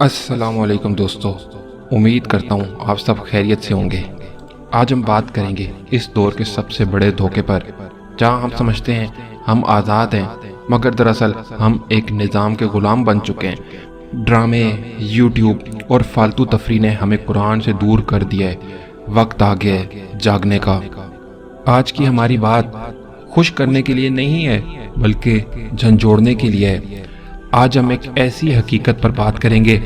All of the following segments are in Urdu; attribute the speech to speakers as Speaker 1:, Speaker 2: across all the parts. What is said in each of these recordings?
Speaker 1: السلام علیکم دوستو، امید کرتا ہوں آپ سب خیریت سے ہوں گے۔ آج ہم بات کریں گے اس دور کے سب سے بڑے دھوکے پر، جہاں ہم سمجھتے ہیں ہم آزاد ہیں مگر دراصل ہم ایک نظام کے غلام بن چکے ہیں۔ ڈرامے، یوٹیوب اور فالتو تفریح نے ہمیں قرآن سے دور کر دیا ہے۔ وقت آ گیا ہے جاگنے کا۔ آج کی ہماری بات خوش کرنے کے لیے نہیں ہے بلکہ جھنجھوڑنے کے لیے ہے۔ آج ہم ایک ایسی حقیقت پر بات کریں گے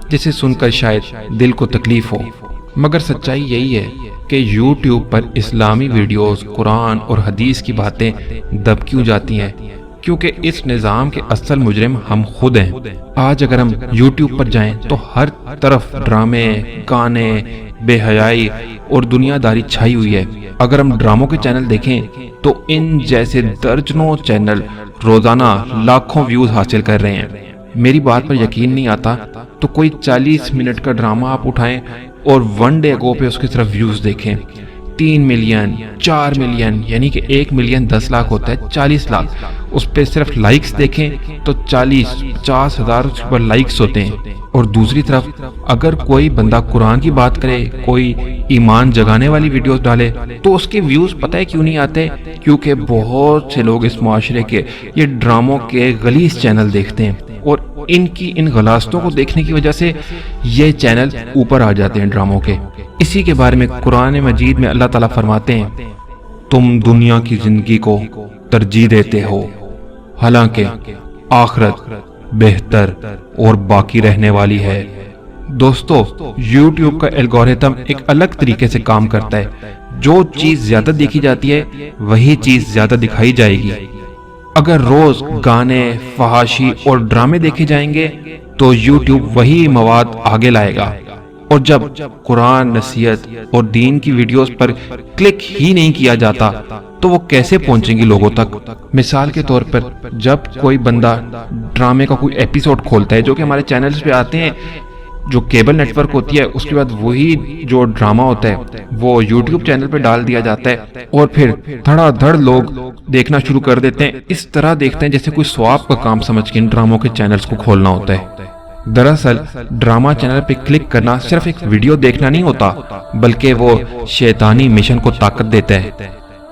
Speaker 1: جسے سن کر شاید دل کو تکلیف ہو، مگر سچائی یہی ہے کہ یوٹیوب پر اسلامی ویڈیوز، قرآن اور حدیث کی باتیں دب کیوں جاتی ہیں؟ کیونکہ اس نظام کے اصل مجرم ہم خود ہیں۔ آج اگر ہم یوٹیوب پر جائیں تو ہر طرف ڈرامے، گانے، بے حیائی اور دنیا داری چھائی ہوئی ہے۔ اگر ہم ڈراموں کے چینل دیکھیں تو ان جیسے درجنوں چینل روزانہ لاکھوں ویوز حاصل کر رہے ہیں۔ میری بات پر یقین نہیں آتا تو کوئی 40 منٹ کا ڈرامہ آپ اٹھائیں اور ون ڈے اگو پہ اس کی طرف ویوز دیکھیں۔ 3 ملین، 4 ملین، یعنی کہ 1 ملین 10 لاکھ ہوتا ہے، 40 لاکھ۔ اس پہ صرف لائکس دیکھیں تو 40-50 ہزار پر لائکس ہوتے ہیں۔ اور دوسری طرف اگر کوئی بندہ قرآن کی بات کرے، کوئی ایمان جگانے والی ویڈیوز ڈالے تو اس کے ویوز پتہ ہے کیوں نہیں آتے؟ کیونکہ بہت سے لوگ اس معاشرے کے یہ ڈراموں کے غلیظ چینل دیکھتے ہیں، اور ان غلاظتوں کو دیکھنے کی وجہ سے یہ چینل اوپر آ جاتے ہیں ڈراموں کے۔ اسی کے بارے میں قرآن مجید میں اللہ تعالیٰ فرماتے ہیں، تم دنیا کی زندگی کو ترجیح دیتے ہو حالانکہ آخرت بہتر اور باقی رہنے والی ہے۔ دوستو، یوٹیوب کا الگورتھم ایک الگ طریقے سے کام کرتا ہے۔ جو چیز زیادہ دیکھی جاتی ہے وہی چیز زیادہ دکھائی جائے گی۔ اگر روز گانے، فحاشی اور ڈرامے دیکھے جائیں گے تو یوٹیوب وہی مواد آگے لائے گا، اور جب قرآن، نصیحت اور دین کی ویڈیوز پر کلک ہی نہیں کیا جاتا تو وہ کیسے پہنچیں گی لوگوں تک؟ مثال کے طور پر جب کوئی بندہ ڈرامے کا کوئی ایپیسوڈ کھولتا ہے جو کہ ہمارے چینلز پہ آتے ہیں، جو کیبل نیٹ ورک ہوتی ہے، اس کے بعد وہی جو ڈرامہ ہوتا ہے وہ یوٹیوب چینل پہ ڈال دیا جاتا ہے، اور پھر دھڑا دھڑ لوگ دیکھنا شروع کر دیتے ہیں۔ اس طرح دیکھتے ہیں جیسے کوئی ثواب کا کام سمجھ کے ان ڈراموں کے چینلز کو کھولنا ہوتا ہے۔ دراصل ڈرامہ چینل پہ کلک کرنا صرف ایک ویڈیو دیکھنا نہیں ہوتا بلکہ وہ شیطانی مشن کو طاقت دیتا ہے۔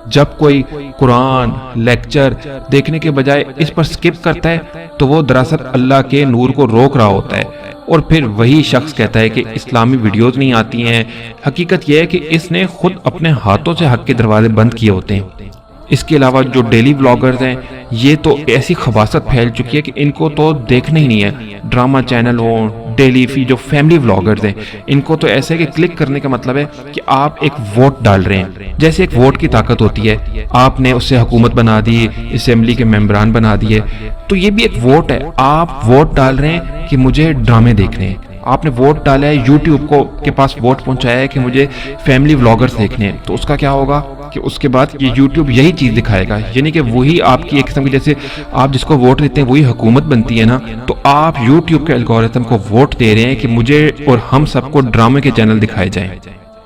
Speaker 1: جب کوئی قرآن لیکچر دیکھنے کے بجائے اس پر سکپ کرتا ہے تو وہ دراصل اللہ کے نور کو روک رہا ہوتا ہے، اور پھر وہی شخص کہتا ہے کہ اسلامی ویڈیوز نہیں آتی ہیں۔ حقیقت یہ ہے کہ اس نے خود اپنے ہاتھوں سے حق کے دروازے بند کیے ہوتے ہیں۔ اس کے علاوہ جو ڈیلی بلاگرز ہیں، یہ تو ایسی خباثت پھیل چکی ہے کہ ان کو تو دیکھنا ہی نہیں ہے۔ ڈرامہ چینل ہوں، ڈیلی جو فیملی بلاگرز ہیں، ان کو تو ایسے ہے کہ کلک کرنے کا مطلب ہے کہ آپ ایک ووٹ ڈال رہے ہیں۔ جیسے ایک ووٹ کی طاقت ہوتی ہے، آپ نے اس سے حکومت بنا دی، اسمبلی کے ممبران بنا دیے، تو یہ بھی ایک ووٹ ہے۔ آپ ووٹ ڈال رہے ہیں کہ مجھے ڈرامے دیکھنے ہیں، آپ نے ووٹ ڈالا ہے، یوٹیوب کو کے پاس ووٹ پہنچایا ہے کہ مجھے فیملی بلاگرز دیکھنے ہیں، تو اس کا کیا ہوگا کہ اس کے بعد یہ یوٹیوب یہی چیز دکھائے گا، یعنی کہ وہی آپ کی ایک قسم کی، جیسے آپ جس کو ووٹ دیتے ہیں وہی حکومت بنتی ہے نا، تو آپ یوٹیوب کے الگورتھم کو ووٹ دے رہے ہیں کہ مجھے اور ہم سب کو ڈرامے کے چینل دکھائے جائیں۔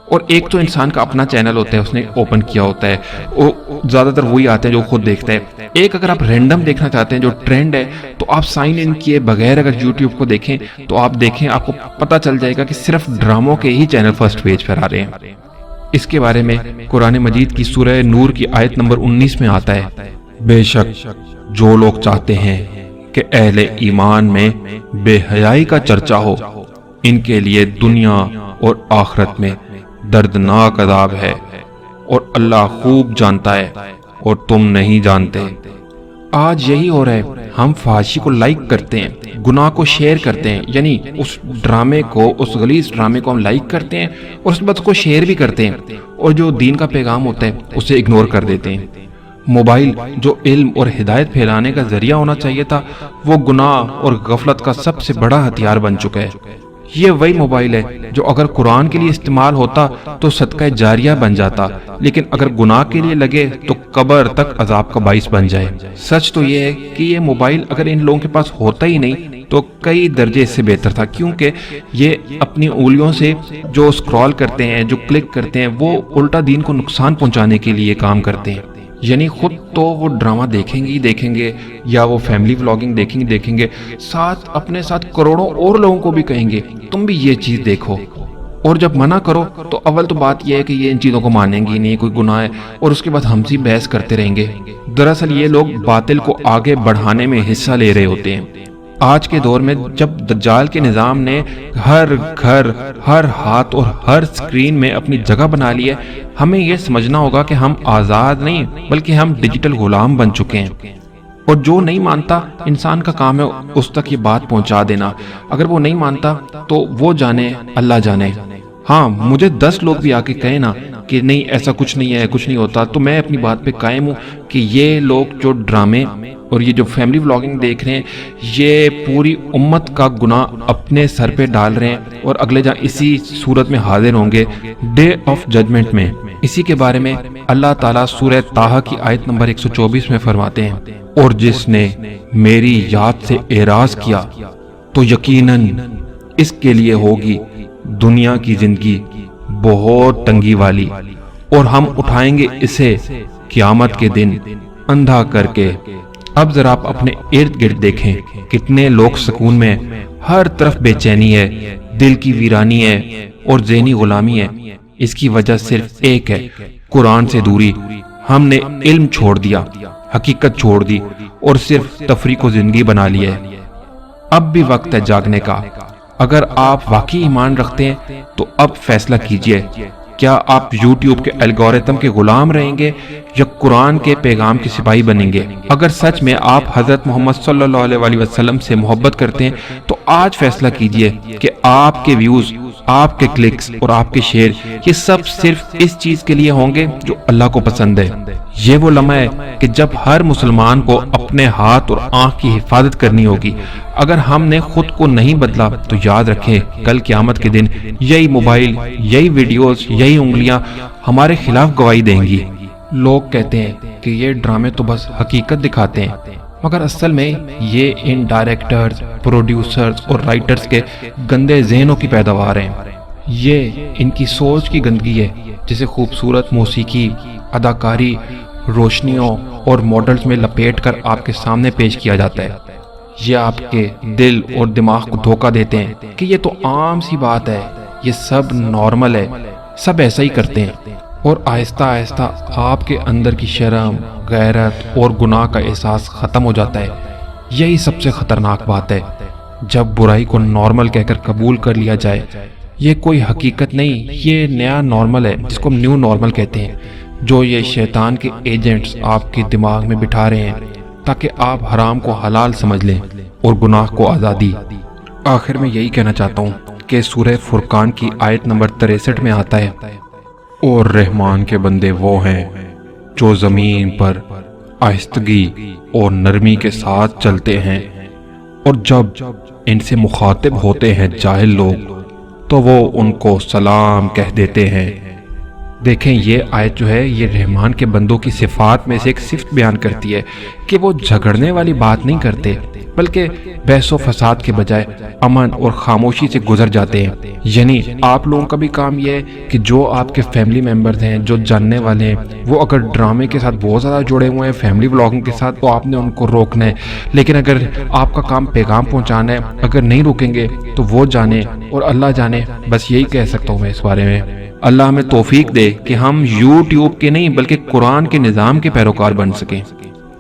Speaker 1: اور ایک تو انسان کا اپنا چینل ہوتا ہے، اس نے اوپن کیا ہوتا ہے، وہ زیادہ تر وہی آتے ہیں جو خود دیکھتا ہے۔ ایک اگر آپ رینڈم دیکھنا چاہتے ہیں جو ٹرینڈ ہے، تو آپ سائن ان کیے بغیر اگر یوٹیوب کو دیکھیں تو آپ دیکھیں، آپ کو پتہ چل جائے گا کہ صرف ڈراموں کے ہی چینل فرسٹ پیج پر آ رہے ہیں۔ اس کے بارے میں قرآن مجید کی سورہ نور کی آیت نمبر 19 میں آتا ہے، بے شک جو لوگ چاہتے ہیں کہ اہل ایمان میں بے حیائی کا چرچا ہو، ان کے لیے دنیا اور آخرت میں دردناک عذاب ہے، اور اللہ خوب جانتا ہے اور تم نہیں جانتے۔ آج یہی ہو رہا ہے، ہم فحاشی کو لائک کرتے ہیں، گناہ کو شیئر کرتے ہیں، یعنی اس ڈرامے کو، اس غلیظ ڈرامے کو ہم لائک کرتے ہیں اور اس کے بعد اس کو شیئر بھی کرتے ہیں، اور جو دین کا پیغام ہوتا ہے اسے اگنور کر دیتے ہیں۔ موبائل جو علم اور ہدایت پھیلانے کا ذریعہ ہونا چاہیے تھا، وہ گناہ اور غفلت کا سب سے بڑا ہتھیار بن چکا ہے۔ یہ وہی موبائل ہے جو اگر قرآن کے لیے استعمال ہوتا تو صدقہ جاریہ بن جاتا، لیکن اگر گناہ کے لیے لگے تو قبر تک عذاب کا باعث بن جائے۔ سچ تو یہ ہے کہ یہ موبائل اگر ان لوگوں کے پاس ہوتا ہی نہیں تو کئی درجے اس سے بہتر تھا، کیونکہ یہ اپنی انگلیوں سے جو سکرول کرتے ہیں، جو کلک کرتے ہیں، وہ الٹا دین کو نقصان پہنچانے کے لیے کام کرتے ہیں۔ یعنی خود تو وہ ڈرامہ دیکھیں گے یا وہ فیملی ولاگنگ دیکھیں گے، ساتھ اپنے ساتھ کروڑوں اور لوگوں کو بھی کہیں گے تم بھی یہ چیز دیکھو، اور جب منع کرو تو اول تو بات یہ ہے کہ یہ ان چیزوں کو مانیں گی نہیں، کوئی گناہ ہے، اور اس کے بعد ہم سے بحث کرتے رہیں گے۔ دراصل یہ لوگ باطل کو آگے بڑھانے میں حصہ لے رہے ہوتے ہیں۔ آج کے دور میں جب دجال کے نظام نے ہر گھر، ہر ہاتھ اور ہر سکرین میں اپنی جگہ بنا لی ہے، ہمیں یہ سمجھنا ہوگا کہ ہم آزاد نہیں بلکہ ہم ڈیجیٹل غلام بن چکے ہیں، اور جو نہیں مانتا انسان کا کام ہے اس تک یہ بات پہنچا دینا۔ اگر وہ نہیں مانتا تو وہ جانے، اللہ جانے۔ ہاں، مجھے 10 لوگ بھی آ کے کہیں نا کہ نہیں ایسا کچھ نہیں ہے، کچھ نہیں ہوتا، تو میں اپنی بات پہ قائم ہوں کہ یہ لوگ جو ڈرامے اور یہ جو فیملی ولاگنگ دیکھ رہے ہیں، یہ پوری امت کا گناہ اپنے سر پہ ڈال رہے ہیں، اور اگلے جہاں اسی صورت میں حاضر ہوں گے ڈے آف ججمنٹ میں۔ اسی کے بارے میں اللہ تعالیٰ سورہ طٰہٰ کی آیت نمبر 124 میں فرماتے ہیں، اور جس نے میری یاد سے اعراض کیا تو یقیناً اس کے لیے ہوگی دنیا کی زندگی بہت تنگی والی، اور ہم اٹھائیں گے اسے قیامت کے دن اندھا کر کے۔ اب ذرا آپ اپنے ارد گرد دیکھیں، کتنے لوگ سکون میں، ہر طرف بے چینی ہے، دل کی ویرانی ہے اور ذہنی غلامی ہے۔ اس کی وجہ صرف ایک ہے، قرآن سے دوری۔ ہم نے علم چھوڑ دیا، حقیقت چھوڑ دی، اور صرف تفریح کو زندگی بنا لی ہے۔ اب بھی وقت ہے جاگنے کا۔ اگر آپ واقعی ایمان رکھتے ہیں تو اب فیصلہ کیجئے، کیا آپ یوٹیوب کے الگورتھم کے غلام رہیں گے یا قرآن کے پیغام کے سپاہی بنیں گے؟ اگر سچ میں آپ حضرت محمد صلی اللہ علیہ وسلم سے محبت کرتے ہیں تو آج فیصلہ کیجئے کہ آپ کے ویوز، آپ کے کلکس اور آپ کے شیئر، یہ سب صرف اس چیز کے لیے ہوں گے جو اللہ کو پسند ہے۔ یہ وہ لمحہ ہے کہ جب ہر مسلمان کو اپنے ہاتھ اور آنکھ کی حفاظت کرنی ہوگی۔ اگر ہم نے خود کو نہیں بدلا تو یاد رکھیں کل قیامت کے دن یہی موبائل، یہی ویڈیوز، یہی انگلیاں ہمارے خلاف گواہی دیں گی۔ لوگ کہتے ہیں کہ یہ ڈرامے تو بس حقیقت دکھاتے ہیں، مگر اصل میں یہ ان ڈائریکٹرز، پروڈیوسرز اور رائٹرز کے گندے ذہنوں کی پیداوار ہیں۔ یہ ان کی سوچ کی گندگی ہے جسے خوبصورت موسیقی، اداکاری، روشنیوں اور ماڈلز میں لپیٹ کر آپ کے سامنے پیش کیا جاتا ہے۔ یہ آپ کے دل اور دماغ کو دھوکہ دیتے ہیں کہ یہ تو عام سی بات ہے، یہ سب نارمل ہے، سب ایسا ہی کرتے ہیں، اور آہستہ آہستہ آپ کے اندر کی شرم، غیرت اور گناہ کا احساس ختم ہو جاتا ہے۔ یہی سب سے خطرناک بات ہے، جب برائی کو نارمل کہہ کر قبول کر لیا جائے۔ یہ کوئی حقیقت نہیں، یہ نیا نارمل ہے جس کو ہم نیو نارمل کہتے ہیں، جو یہ شیطان کے ایجنٹس آپ کے دماغ میں بٹھا رہے ہیں تاکہ آپ حرام کو حلال سمجھ لیں اور گناہ کو آزادی۔ آخر میں یہی کہنا چاہتا ہوں کہ سورہ فرقان کی آیت نمبر 63 میں آتا ہے، اور رحمان کے بندے وہ ہیں جو زمین پر آہستگی اور نرمی کے ساتھ چلتے ہیں، اور جب ان سے مخاطب ہوتے ہیں جاہل لوگ تو وہ ان کو سلام کہہ دیتے ہیں۔ دیکھیں، یہ آیت جو ہے یہ رحمان کے بندوں کی صفات میں سے ایک صفت بیان کرتی ہے کہ وہ جھگڑنے والی بات نہیں کرتے، بلکہ بحث و فساد کے بجائے امن اور خاموشی سے گزر جاتے ہیں۔ یعنی آپ لوگوں کا بھی کام یہ ہے کہ جو آپ کے فیملی ممبرز ہیں، جو جاننے والے ہیں، وہ اگر ڈرامے کے ساتھ بہت زیادہ جڑے ہوئے ہیں، فیملی ولاگنگ کے ساتھ، تو آپ نے ان کو روکنا ہے۔ لیکن اگر آپ کا کام پیغام پہنچانا ہے، اگر نہیں روکیں گے تو وہ جانے اور اللہ جانے۔ بس یہی کہہ سکتا ہوں میں اس بارے میں۔ اللہ ہمیں توفیق دے کہ ہم یوٹیوب کے نہیں بلکہ قرآن کے نظام کے پیروکار بن سکیں۔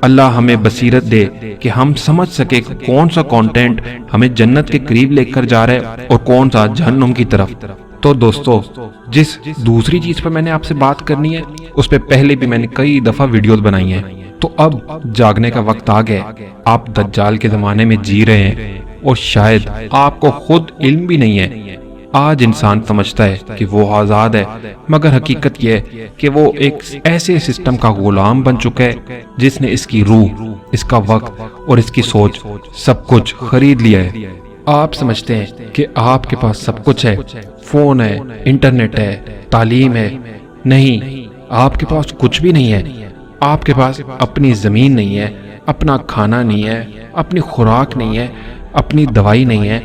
Speaker 1: اللہ ہمیں بصیرت دے کہ ہم سمجھ سکے کہ کون سا کانٹینٹ ہمیں جنت کے قریب لے کر جا رہا ہے اور کون سا جہنم کی طرف۔ تو دوستو، جس دوسری چیز پر میں نے آپ سے بات کرنی ہے اس پہ پہلے بھی میں نے کئی دفعہ ویڈیوز بنائی ہیں، تو اب جاگنے کا وقت آ گیا۔ آپ دجال کے زمانے میں جی رہے ہیں اور شاید آپ کو خود علم بھی نہیں ہے۔ آج انسان سمجھتا ہے کہ وہ آزاد ہے، مگر حقیقت یہ ہے کہ وہ ایک ایسے سسٹم کا غلام بن چکا ہے جس نے اس کی روح، اس کا وقت اور اس کی سوچ سب کچھ خرید لیا ہے۔ آپ سمجھتے ہیں کہ آپ کے پاس سب کچھ ہے، فون ہے، انٹرنیٹ ہے، تعلیم ہے۔ نہیں، آپ کے پاس کچھ بھی نہیں ہے۔ آپ کے پاس اپنی زمین نہیں ہے، اپنا کھانا نہیں ہے، اپنی خوراک نہیں ہے، اپنی دوائی نہیں ہے۔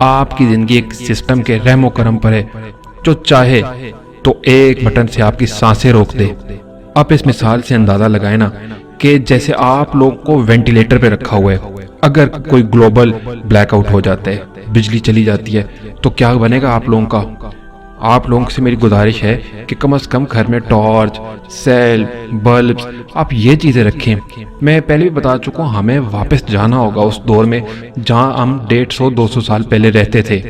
Speaker 1: آپ کی زندگی ایک سسٹم کے رحم و کرم پر ہے جو چاہے تو ایک بٹن سے آپ کی سانسیں روک دے۔ آپ اس مثال سے اندازہ لگائیں نا کہ جیسے آپ لوگ کو وینٹیلیٹر پہ رکھا ہوا ہے، اگر کوئی گلوبل بلیک آؤٹ ہو جاتا ہے، بجلی چلی جاتی ہے، تو کیا بنے گا آپ لوگوں کا؟ آپ لوگوں سے میری گزارش ہے کہ کم از کم گھر میں ٹارچ، سیل، بلبس، آپ یہ چیزیں رکھیں۔ میں پہلے بھی بتا چکا ہوں، ہمیں واپس جانا ہوگا اس دور میں جہاں ہم 150-200 سال پہلے رہتے تھے،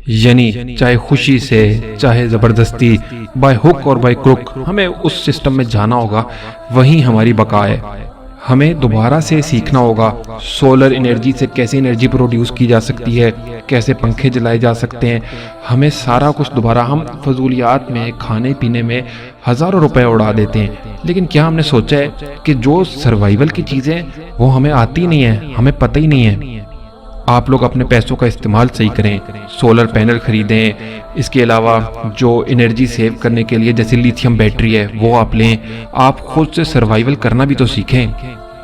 Speaker 1: یعنی چاہے خوشی سے چاہے زبردستی، بائی ہک اور بائی کروک، ہمیں اس سسٹم میں جانا ہوگا، وہیں ہماری بقا ہے۔ ہمیں دوبارہ سے سیکھنا ہوگا سولر انرجی سے کیسے انرجی پروڈیوس کی جا سکتی ہے، کیسے پنکھے جلائے جا سکتے ہیں۔ ہمیں سارا کچھ دوبارہ، ہم فضولیات میں، کھانے پینے میں ہزاروں روپے اڑا دیتے ہیں، لیکن کیا ہم نے سوچا ہے کہ جو سروائیول کی چیزیں وہ ہمیں آتی نہیں ہیں، ہمیں پتہ ہی نہیں ہے۔ آپ لوگ اپنے پیسوں کا استعمال صحیح کریں، سولر پینل خریدیں، اس کے علاوہ جو انرجی سیو کرنے کے لیے جیسے لیتھیم بیٹری ہے وہ آپ لیں، آپ خود سے سروائیول کرنا بھی تو سیکھیں۔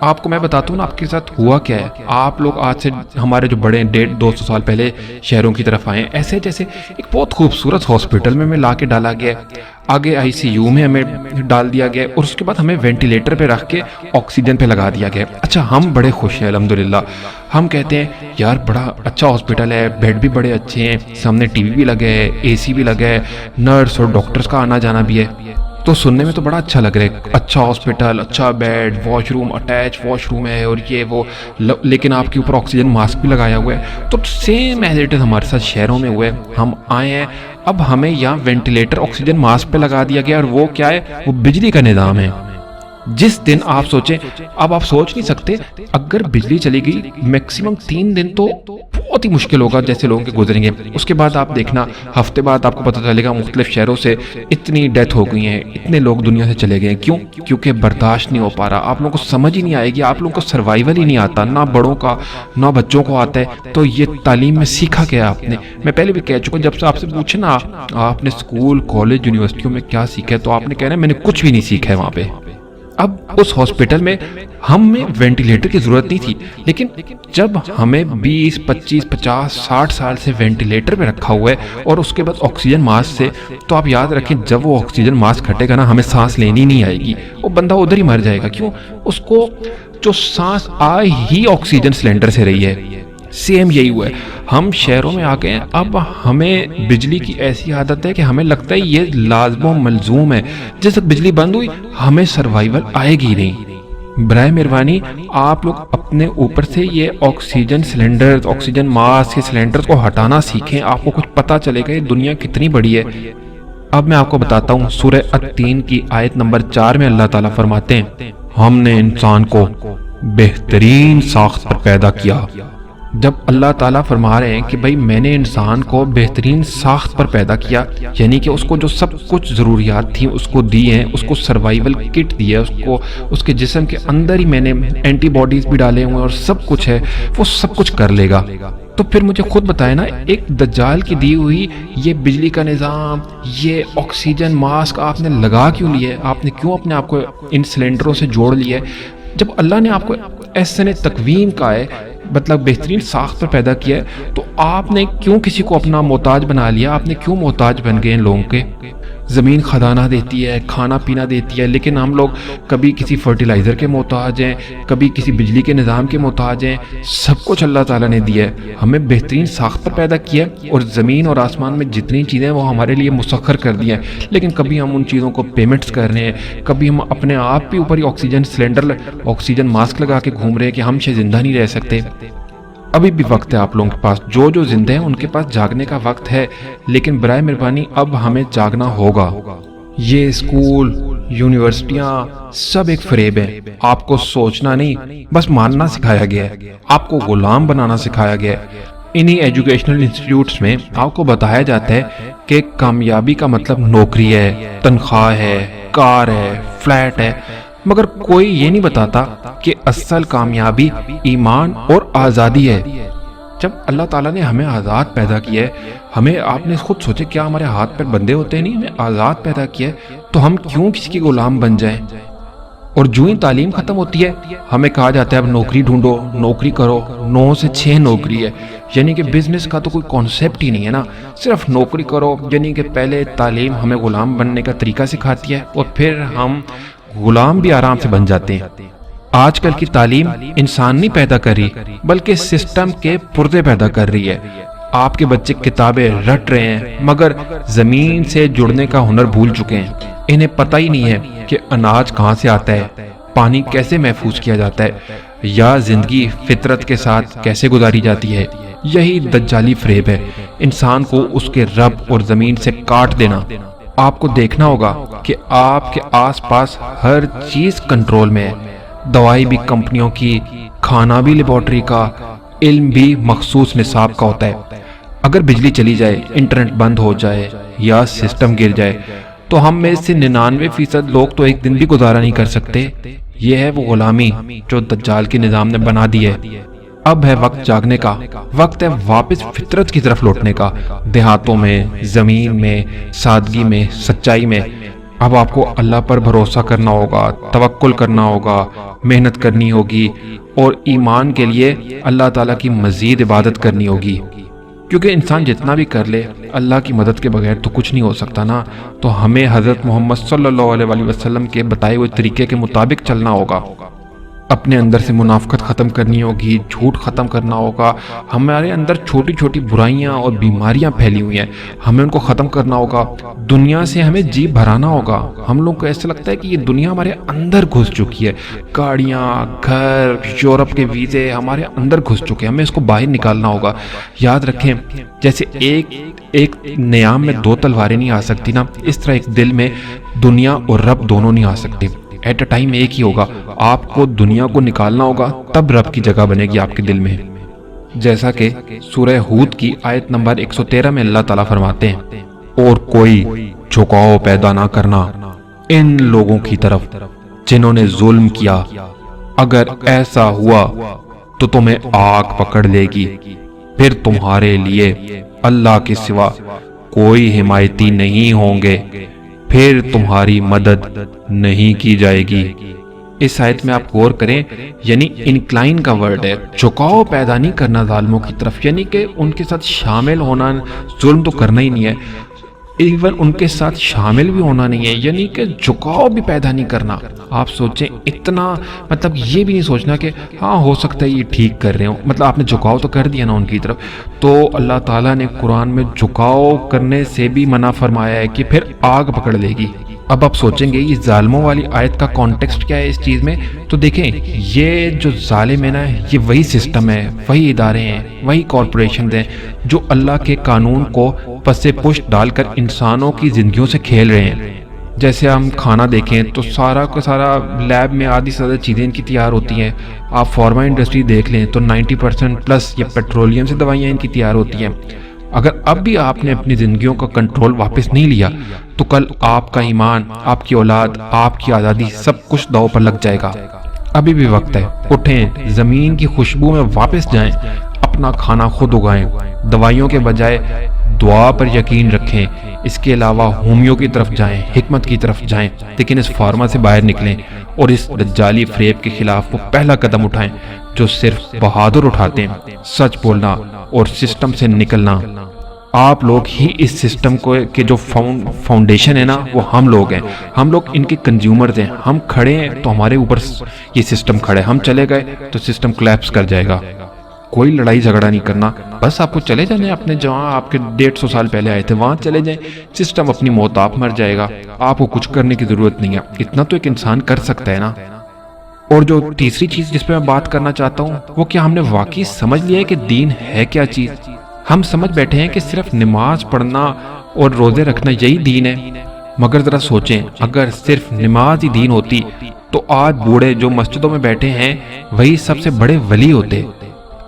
Speaker 1: آپ کو میں بتاتا ہوں نا آپ کے ساتھ ہوا کیا ہے۔ آپ لوگ آج سے ہمارے جو بڑے 150-200 سال پہلے شہروں کی طرف آئے، ایسے جیسے ایک بہت خوبصورت ہاسپٹل میں لا کے ڈالا گیا ہے، آگے ICU میں ہمیں ڈال دیا گیا اور اس کے بعد ہمیں وینٹیلیٹر پہ رکھ کے آکسیجن پہ لگا دیا گیا۔ اچھا، ہم بڑے خوش ہیں الحمدللہ، ہم کہتے ہیں یار بڑا اچھا ہاسپٹل ہے، بیڈ بھی بڑے اچھے ہیں، سامنے ٹی وی بھی لگے ہے، AC بھی لگا ہے، نرس اور ڈاکٹرز کا آنا جانا بھی ہے، تو سننے میں تو بڑا اچھا لگ رہا ہے، اچھا ہاسپٹل، اچھا bed, washroom, attach washroom ہے اور یہ وہ، لیکن آپ کے اوپر آکسیجن ماسک بھی لگایا ہوا ہے۔ تو سیم ایز اٹ از ہمارے ساتھ شہروں میں ہوا ہے، ہم آئے ہیں، اب ہمیں یہاں وینٹیلیٹر آکسیجن ماسک پہ لگا دیا گیا، اور وہ کیا ہے، وہ بجلی کا نظام ہے۔ جس دن آپ سوچیں، اب آپ سوچ نہیں سکتے اگر بجلی چلی گئی میکسیمم 3 دن تو بہت ہی مشکل ہوگا جیسے لوگوں کے گزریں گے۔ اس کے بعد آپ دیکھنا ہفتے بعد آپ کو پتہ چلے گا مختلف شہروں سے اتنی ڈیتھ ہو گئی ہیں، اتنے لوگ دنیا سے چلے گئے ہیں۔ کیوں؟ کیونکہ برداشت نہیں ہو پا رہا، آپ لوگوں کو سمجھ ہی نہیں آئے گی، آپ لوگوں کو سروائیول ہی نہیں آتا، نہ بڑوں کا نہ بچوں کو آتا ہے۔ تو یہ تعلیم میں سیکھا کیا آپ نے؟ میں پہلے بھی کہہ چکا، جب سے آپ سے پوچھے نا آپ نے اسکول، کالج، یونیورسٹیوں میں کیا سیکھا ہے، تو آپ نے کہنا ہے میں نے کچھ بھی نہیں سیکھا ہے وہاں پہ۔ اب اس ہاسپٹل میں ہمیں وینٹیلیٹر کی ضرورت نہیں تھی، لیکن جب ہمیں 20، 25، 50، 60 سال سے وینٹیلیٹر پہ رکھا ہوا ہے اور اس کے بعد آکسیجن ماسک سے، تو آپ یاد رکھیں جب وہ آکسیجن ماسک ہٹے گا نا، ہمیں سانس لینی نہیں آئے گی، وہ بندہ ادھر ہی مر جائے گا۔ کیوں؟ اس کو جو سانس آئی ہی آکسیجن سلنڈر سے رہی ہے۔ سیم یہی ہوا ہے، ہم شہروں میں آ گئے ہیں، اب ہمیں بجلی کی ایسی عادت ہے کہ ہمیں لگتا ہے یہ لازم و ملزوم ہے، جس وقت بجلی بند ہوئی ہمیں سروائیول آئے گی نہیں۔ برائے مہربانی آپ لوگ اپنے اوپر سے یہ آکسیجن سلنڈر، آکسیجن ماسک کے سلنڈر کو ہٹانا سیکھیں، آپ کو کچھ پتہ چلے گا یہ دنیا کتنی بڑی ہے۔ اب میں آپ کو بتاتا ہوں، سورہ التین کی آیت نمبر 4 میں اللہ تعالیٰ فرماتے ہیں، ہم نے انسان کو بہترین ساخت پر پیدا کیا۔ جب اللہ تعالیٰ فرما رہے ہیں کہ بھائی میں نے انسان کو بہترین ساخت پر پیدا کیا، یعنی کہ اس کو جو سب کچھ ضروریات تھیں اس کو دی ہیں، اس کو سروائیول کٹ دی ہے، اس کو اس کے جسم کے اندر ہی میں نے اینٹی باڈیز بھی ڈالے ہوئے اور سب کچھ ہے، وہ سب کچھ کر لے گا۔ تو پھر مجھے خود بتائے نا، ایک دجال کی دی ہوئی یہ بجلی کا نظام، یہ آکسیجن ماسک آپ نے لگا کیوں لیے؟ آپ نے کیوں اپنے آپ کو ان سلنڈروں سے جوڑ لیا ہے؟ جب اللہ نے آپ کو احسن تقویم کا ہے، مطلب بہترین ساخت پر پیدا کیا ہے، تو آپ نے کیوں کسی کو اپنا محتاج بنا لیا؟ آپ نے کیوں محتاج بن گئے ان لوگوں کے؟ زمین کھدانہ دیتی ہے، کھانا پینا دیتی ہے، لیکن ہم لوگ کبھی کسی فرٹیلائزر کے محتاج ہیں، کبھی کسی بجلی کے نظام کے محتاج ہیں۔ سب کچھ اللہ تعالیٰ نے دیا ہے، ہمیں بہترین ساخت پر پیدا کیا ہے، اور زمین اور آسمان میں جتنی چیزیں وہ ہمارے لیے مسخر کر دی ہیں، لیکن کبھی ہم ان چیزوں کو پیمنٹس کر رہے ہیں، کبھی ہم اپنے آپ بھی اوپر ہی آکسیجن سلنڈر، آکسیجن ماسک لگا کے گھوم رہے ہیں کہ ہم سے زندہ نہیں رہ سکتے۔ ابھی بھی وقت ہے آپ لوگوں کے پاس، جو زندہ ہیں ان کے پاس جاگنے کا وقت ہے، لیکن برائے مہربانی اب ہمیں جاگنا ہوگا۔ یہ اسکول، یونیورسٹیاں سب ایک فریب ہے، آپ کو سوچنا نہیں بس ماننا سکھایا گیا ہے، آپ کو غلام بنانا سکھایا گیا ہے۔ انہی ایجوکیشنل انسٹیٹیوٹس میں آپ کو بتایا جاتا ہے کہ کامیابی کا مطلب نوکری ہے، تنخواہ ہے، کار ہے، فلیٹ ہے، مگر کوئی یہ نہیں بتاتا کہ اصل کامیابی ایمان اور آزادی ہے۔ جب اللہ تعالیٰ نے ہمیں آزاد پیدا کیا ہے، ہمیں آپ نے خود سوچے کیا ہمارے ہاتھ پیر بندھے ہوتے ہیں؟ نہیں، ہمیں آزاد پیدا کیا ہے، تو ہم کیوں کسی کے غلام بن جائیں؟ اور جو ہی تعلیم ختم ہوتی ہے ہمیں کہا جاتا ہے اب نوکری ڈھونڈو، نوکری کرو، 9 سے 6 نوکری ہے، یعنی کہ بزنس کا تو کوئی کانسیپٹ ہی نہیں ہے نا، صرف نوکری کرو، یعنی کہ پہلے تعلیم ہمیں غلام بننے کا طریقہ سکھاتی ہے اور پھر ہم غلام بھی آرام سے بن جاتے ہیں۔ آج کل کی تعلیم انسان نہیں پیدا کر رہی بلکہ سسٹم کے پردے پیدا کر رہی ہے۔ آپ کے بچے کتابیں رٹ رہے ہیں مگر زمین سے جڑنے کا ہنر بھول چکے ہیں۔ انہیں پتہ ہی نہیں ہے کہ اناج کہاں سے آتا ہے، پانی کیسے محفوظ کیا جاتا ہے، یا زندگی فطرت کے ساتھ کیسے گزاری جاتی ہے۔ یہی دجالی فریب ہے، انسان کو اس کے رب اور زمین سے کاٹ دینا۔ آپ کو دیکھنا ہوگا کہ آپ کے آس پاس ہر چیز کنٹرول میں ہے، دوائی بھی کمپنیوں کی، کھانا بھی لیبارٹری کا، علم بھی مخصوص نصاب کا ہوتا ہے۔ اگر بجلی چلی جائے، انٹرنیٹ بند ہو جائے یا سسٹم گر جائے تو ہم میں سے 99% لوگ تو ایک دن بھی گزارا نہیں کر سکتے۔ یہ ہے وہ غلامی جو دجال کے نظام نے بنا دی ہے۔ اب ہے وقت جاگنے کا، وقت ہے واپس فطرت کی طرف لوٹنے کا، دیہاتوں میں، زمین میں، سادگی میں، سچائی میں۔ اب آپ کو اللہ پر بھروسہ کرنا ہوگا، توکل کرنا ہوگا، محنت کرنی ہوگی اور ایمان کے لیے اللہ تعالیٰ کی مزید عبادت کرنی ہوگی، کیونکہ انسان جتنا بھی کر لے اللہ کی مدد کے بغیر تو کچھ نہیں ہو سکتا نا۔ تو ہمیں حضرت محمد صلی اللہ علیہ وسلم کے بتائے ہوئے طریقے کے مطابق چلنا ہوگا، اپنے اندر سے منافقت ختم کرنی ہوگی، جھوٹ ختم کرنا ہوگا۔ ہمارے اندر چھوٹی چھوٹی برائیاں اور بیماریاں پھیلی ہوئی ہیں، ہمیں ان کو ختم کرنا ہوگا۔ دنیا سے ہمیں جی بھرانا ہوگا۔ ہم لوگ کو ایسا لگتا ہے کہ یہ دنیا ہمارے اندر گھس چکی ہے، گاڑیاں، گھر، یورپ کے ویزے ہمارے اندر گھس چکے ہیں، ہمیں اس کو باہر نکالنا ہوگا۔ یاد رکھیں، جیسے ایک نیام میں دو تلواریں نہیں آ سکتی نا، اس طرح ایک دل میں دنیا اور رب دونوں نہیں آ سکتے، ایٹ اے ٹائم ایک ہی ہوگا۔ آپ کو دنیا کو نکالنا ہوگا، تب رب کی جگہ بنے گی آپ کے دل میں۔ جیسا کہ سورہ ہود کی آیت نمبر 113 میں اللہ تعالیٰ فرماتے ہیں، اور کوئی جھکاؤ پیدا نہ کرنا ان لوگوں کی طرف جنہوں نے ظلم کیا، اگر ایسا ہوا تو تمہیں آگ پکڑ لے گی، پھر تمہارے لیے اللہ کے سوا کوئی حمایتی نہیں ہوں گے، پھر تمہاری مدد نہیں کی جائے گی۔ اس آیت میں آپ غور کریں، یعنی انکلائن کا ورڈ ہے، جھکاؤ پیدا نہیں کرنا ظالموں کی طرف، یعنی کہ ان کے ساتھ شامل ہونا، ظلم تو کرنا ہی نہیں ہے، ایون ان کے ساتھ شامل بھی ہونا نہیں ہے، یعنی کہ جھکاؤ بھی پیدا نہیں کرنا۔ آپ سوچیں اتنا، مطلب یہ بھی نہیں سوچنا کہ ہاں ہو سکتا ہے یہ ٹھیک کر رہے ہوں، مطلب آپ نے جھکاؤ تو کر دیا نا ان کی طرف۔ تو اللہ تعالیٰ نے قرآن میں جھکاؤ کرنے سے بھی منع فرمایا ہے کہ پھر آگ پکڑ لے گی۔ اب آپ سوچیں گے یہ ظالموں والی آیت کا کانٹیکسٹ کیا ہے اس چیز میں، تو دیکھیں یہ جو ظالم ہے نا، یہ وہی سسٹم ہے، وہی ادارے ہیں، وہی کارپوریشنز ہیں جو اللہ کے قانون کو پس پشت ڈال کر انسانوں کی زندگیوں سے کھیل رہے ہیں۔ جیسے ہم کھانا دیکھیں تو سارا کا سارا لیب میں آدھی سے زیادہ چیزیں ان کی تیار ہوتی ہیں۔ آپ فارما انڈسٹری دیکھ لیں تو 90% پلس یہ پیٹرولیم سے دوائیاں ان کی تیار ہوتی ہیں۔ اگر اب بھی آپ نے اپنی زندگیوں کا کنٹرول واپس نہیں لیا تو کل آپ کا ایمان، آپ کی اولاد، آپ کی آزادی سب کچھ داؤ پر لگ جائے گا۔ ابھی بھی وقت ہے، اٹھیں، زمین کی خوشبو میں واپس جائیں، اپنا کھانا خود اگائیں، دوائیوں کے بجائے دعا پر یقین رکھیں، اس کے علاوہ ہومیو کی طرف جائیں، حکمت کی طرف جائیں، لیکن اس فارما سے باہر نکلیں اور اس دجالی فریب کے خلاف وہ پہلا قدم اٹھائیں جو صرف بہادر اٹھاتے ہیں، سچ بولنا اور سسٹم سے نکلنا۔ آپ لوگ ہی اس سسٹم کو کے جو فاؤنڈیشن ہے نا، وہ ہم لوگ ہیں، ہم لوگ ان کے کنزیومرز ہیں۔ ہم کھڑے ہیں تو ہمارے اوپر یہ سسٹم کھڑے، ہم چلے گئے تو سسٹم کولیپس کر جائے گا۔ کوئی لڑائی جھگڑا نہیں کرنا، بس آپ کو چلے جانے اپنے جہاں آپ کے 150 سال پہلے آئے تھے وہاں چلے جائیں، سسٹم اپنی موت آپ مر جائے گا، آپ کو کچھ کرنے کی ضرورت نہیں ہے۔ اتنا تو ایک انسان کر سکتا ہے نا۔ اور جو تیسری چیز جس پہ میں بات کرنا چاہتا ہوں وہ کیا ہم نے واقعی سمجھ لیا ہے کہ دین ہے کیا چیز؟ ہم سمجھ بیٹھے ہیں کہ صرف نماز پڑھنا اور روزے رکھنا یہی دین ہے، مگر ذرا سوچیں اگر صرف نماز ہی دین ہوتی تو آج بوڑھے جو مسجدوں میں بیٹھے ہیں وہی سب سے بڑے ولی ہوتے،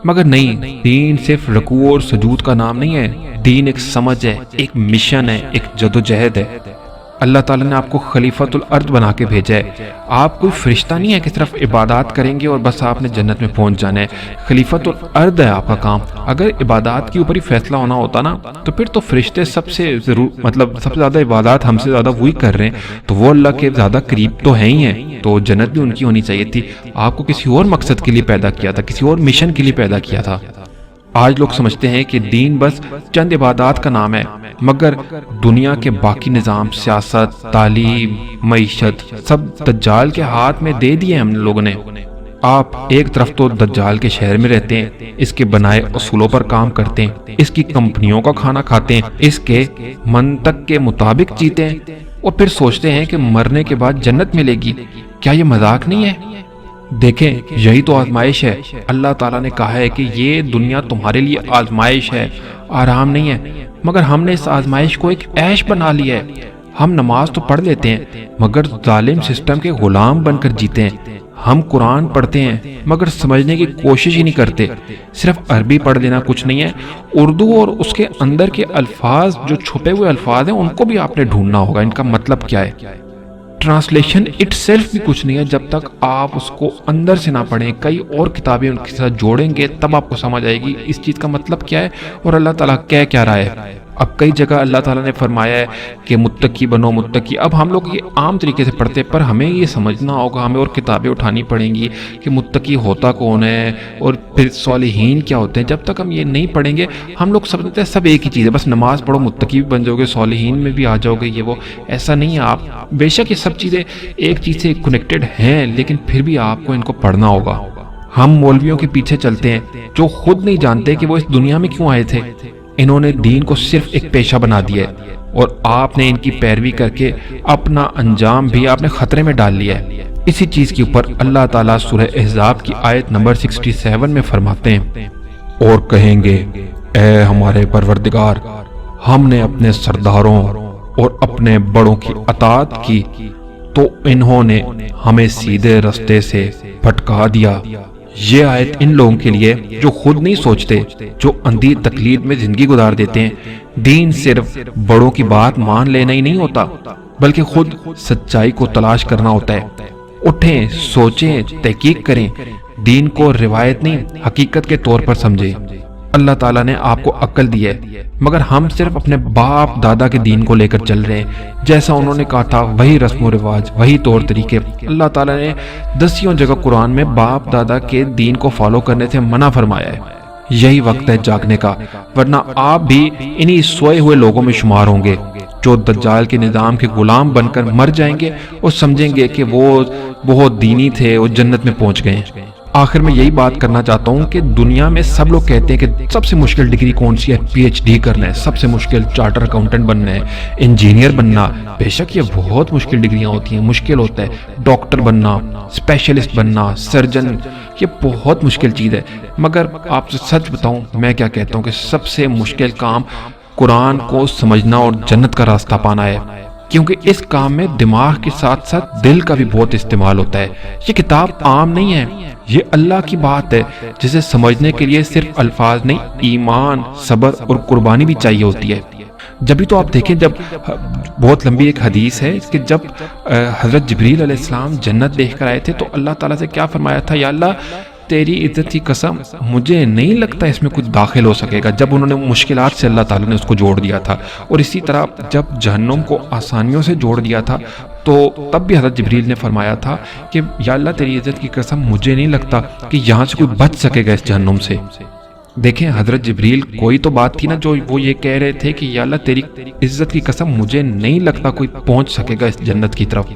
Speaker 1: مگر نہیں۔ دین صرف رکوع اور سجود کا نام نہیں ہے، دین ایک سمجھ ہے، ایک مشن ہے، ایک جدوجہد ہے۔ اللہ تعالیٰ نے آپ کو خلیفۃ الارض بنا کے بھیجا ہے۔ آپ کوئی فرشتہ نہیں ہے کہ صرف عبادات کریں گے اور بس آپ نے جنت میں پہنچ جانا ہے۔ خلیفۃ الارض ہے آپ کا کام۔ اگر عبادات کے اوپر ہی فیصلہ ہونا ہوتا نا تو پھر تو فرشتے سب سے زیادہ عبادات ہم سے زیادہ وہی کر رہے ہیں، تو وہ اللہ کے زیادہ قریب تو ہیں ہی ہیں، تو جنت بھی ان کی ہونی چاہیے تھی۔ آپ کو کسی اور مقصد کے لیے پیدا کیا تھا، کسی اور مشن کے لیے پیدا کیا تھا۔ آج لوگ سمجھتے ہیں کہ دین بس چند عبادات کا نام ہے، مگر دنیا کے باقی نظام، سیاست، تعلیم، معیشت سب دجال کے ہاتھ میں دے دیے ہم لوگوں نے۔ آپ ایک طرف تو دجال کے شہر میں رہتے ہیں، اس کے بنائے اصولوں پر کام کرتے ہیں، اس کی کمپنیوں کا کھانا کھاتے ہیں، اس کے منطق کے مطابق جیتے ہیں، اور پھر سوچتے ہیں کہ مرنے کے بعد جنت ملے گی۔ کیا یہ مذاق نہیں ہے؟ دیکھیں، یہی تو آزمائش ہے۔ اللہ تعالیٰ نے کہا ہے کہ یہ دنیا تمہارے لیے آزمائش ہے، آرام نہیں ہے، مگر ہم نے اس آزمائش کو ایک عیش بنا لیا ہے۔ ہم نماز تو پڑھ لیتے ہیں مگر ظالم سسٹم کے غلام بن کر جیتے ہیں۔ ہم قرآن پڑھتے ہیں مگر سمجھنے کی کوشش ہی نہیں کرتے۔ صرف عربی پڑھ لینا کچھ نہیں ہے، اردو اور اس کے اندر کے الفاظ، جو چھپے ہوئے الفاظ ہیں، ان کو بھی آپ نے ڈھونڈنا ہوگا، ان کا مطلب کیا ہے۔ ٹرانسلیشن اٹ سیلف بھی کچھ نہیں ہے جب تک آپ اس کو اندر سے نہ پڑھیں، کئی اور کتابیں ان کے ساتھ جوڑیں گے تب آپ کو سمجھ آئے گی اس چیز کا مطلب کیا ہے اور اللہ تعالیٰ کہہ کیا رہا ہے۔ اب کئی جگہ اللہ تعالیٰ نے فرمایا ہے کہ متقی بنو متقی۔ اب ہم لوگ یہ عام طریقے سے پڑھتے ہیں، پر ہمیں یہ سمجھنا ہوگا، ہمیں اور کتابیں اٹھانی پڑیں گی کہ متقی ہوتا کون ہے اور پھر صالحین کیا ہوتے ہیں۔ جب تک ہم یہ نہیں پڑھیں گے ہم لوگ سمجھتے ہیں سب ایک ہی چیز ہے، بس نماز پڑھو متقی بھی بن جاؤ گے، صالحین میں بھی آ جاؤ گے، یہ وہ۔ ایسا نہیں ہے۔ آپ بے شک یہ سب چیزیں ایک چیز سے کنیکٹڈ ہیں، لیکن پھر بھی آپ کو ان کو پڑھنا ہوگا۔ ہم مولویوں کے پیچھے چلتے ہیں جو خود نہیں جانتے کہ وہ اس دنیا میں کیوں آئے تھے۔ انہوں نے دین کو صرف ایک پیشہ بنا دیا ہے اور آپ نے ان کی پیروی کر کے اپنا انجام بھی آپ نے خطرے میں ڈال لیا ہے۔ اسی چیز کے اوپر اللہ تعالیٰ سورہ احزاب کی آیت نمبر 67 میں فرماتے ہیں، اور کہیں گے اے ہمارے پروردگار، ہم نے اپنے سرداروں اور اپنے بڑوں کی اطاعت کی تو انہوں نے ہمیں سیدھے رستے سے بھٹکا دیا۔ یہ آیت ان لوگوں کے لیے جو خود نہیں سوچتے، جو اندھی تقلید میں زندگی گزار دیتے ہیں۔ دین صرف بڑوں کی بات مان لینا ہی نہیں ہوتا، بلکہ خود سچائی کو تلاش کرنا ہوتا ہے۔ اٹھیں، سوچیں، تحقیق کریں، دین کو روایت نہیں حقیقت کے طور پر سمجھیں۔ اللہ تعالیٰ نے آپ کو عقل دی ہے، مگر ہم صرف اپنے باپ دادا کے دین کو لے کر چل رہے ہیں، جیسا انہوں نے کہا تھا وہی رسم و رواج، وہی طور طریقے۔ اللہ تعالیٰ نے 10 جگہ قرآن میں باپ دادا کے دین کو فالو کرنے سے منع فرمایا ہے۔ یہی وقت ہے جاگنے کا، ورنہ آپ بھی انہی سوئے ہوئے لوگوں میں شمار ہوں گے جو دجال کے نظام کے غلام بن کر مر جائیں گے اور سمجھیں گے کہ وہ بہت دینی تھے اور جنت میں پہنچ گئے۔ آخر میں یہی بات کرنا چاہتا ہوں کہ دنیا میں سب لوگ کہتے ہیں کہ سب سے مشکل ڈگری کون سی ہے؟ پی ایچ ڈی کرنا ہے، سب سے مشکل چارٹر اکاؤنٹنٹ بننا ہے، انجینئر بننا۔ بے شک یہ بہت مشکل ڈگریاں ہوتی ہیں، مشکل ہوتا ہے۔ ڈاکٹر بننا، اسپیشلسٹ بننا، سرجن، یہ بہت مشکل چیز ہے۔ مگر آپ سے سچ بتاؤں، میں کیا کہتا ہوں کہ سب سے مشکل کام قرآن کو سمجھنا اور جنت کا راستہ پانا ہے، کیونکہ اس کام میں دماغ کے ساتھ ساتھ دل کا بھی بہت استعمال ہوتا ہے۔ یہ کتاب عام نہیں ہے، یہ اللہ کی بات ہے جسے سمجھنے کے لیے صرف الفاظ نہیں، ایمان، صبر اور قربانی بھی چاہیے ہوتی ہے۔ جبھی تو آپ دیکھیں، جب بہت لمبی ایک حدیث ہے کہ جب حضرت جبریل علیہ السلام جنت دیکھ کر آئے تھے تو اللہ تعالیٰ سے کیا فرمایا تھا؟ یا اللہ تیری عزت کی قسم، مجھے نہیں لگتا اس میں کچھ داخل ہو سکے گا، جب انہوں نے مشکلات سے اللہ تعالیٰ نے اس کو جوڑ دیا تھا۔ اور اسی طرح جب جہنم کو آسانیوں سے جوڑ دیا تھا تو تب بھی حضرت جبریل نے فرمایا تھا کہ یا اللہ تیری عزت کی قسم، مجھے نہیں لگتا کہ یہاں سے کوئی بچ سکے گا اس جہنم سے۔ دیکھیں حضرت جبریل کوئی تو بات تھی نا جو وہ یہ کہہ رہے تھے کہ یا اللہ تیری عزت کی قسم، مجھے نہیں لگتا کوئی پہنچ سکے گا اس جنت کی طرف۔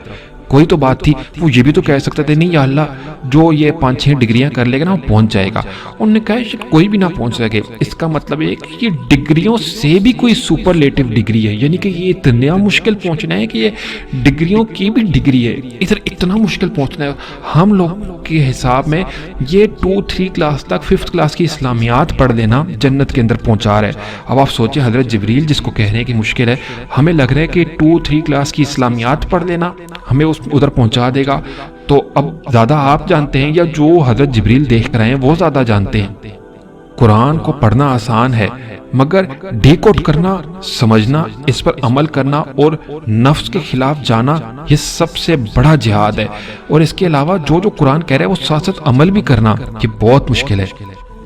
Speaker 1: کوئی تو بات تھی، وہ یہ بھی تو کہہ سکتے تھے نہیں یا اللہ جو یہ 5-6 ڈگریاں کر لے گا نا وہ پہنچ جائے گا۔ انہوں نے کہا شاید کوئی بھی نہ پہنچ سکے۔ اس کا مطلب ہے کہ یہ ڈگریوں سے بھی کوئی سپرلیٹو ڈگری ہے، یعنی کہ یہ اتنا مشکل پہنچنا ہے کہ یہ ڈگریوں کی بھی ڈگری ہے، ادھر اتنا مشکل پہنچنا ہے۔ ہم لوگ کے حساب میں یہ 2-3 کلاس تک 5th کلاس کی اسلامیات پڑھ لینا جنت کے اندر پہنچا رہا ہے۔ اب آپ سوچیں حضرت جبریل جس کو کہہ رہے ہیں کہ مشکل ہے، ہمیں لگ رہا ہے کہ 2-3 کلاس کی اسلامیات پڑھ لینا ہمیں ادھر پہنچا دے گا۔ تو اب زیادہ آپ جانتے ہیں یا جو حضرت جبریل دیکھ کر آئے ہیں وہ زیادہ جانتے ہیں۔ قرآن کو پڑھنا آسان ہے، مگر ڈیکوڈ کرنا، سمجھنا، اس پر عمل کرنا اور نفس کے خلاف جانا، یہ سب سے بڑا جہاد ہے۔ اور اس کے علاوہ جو قرآن کہہ رہا ہے وہ ساتھ ساتھ عمل بھی کرنا، یہ بہت مشکل ہے۔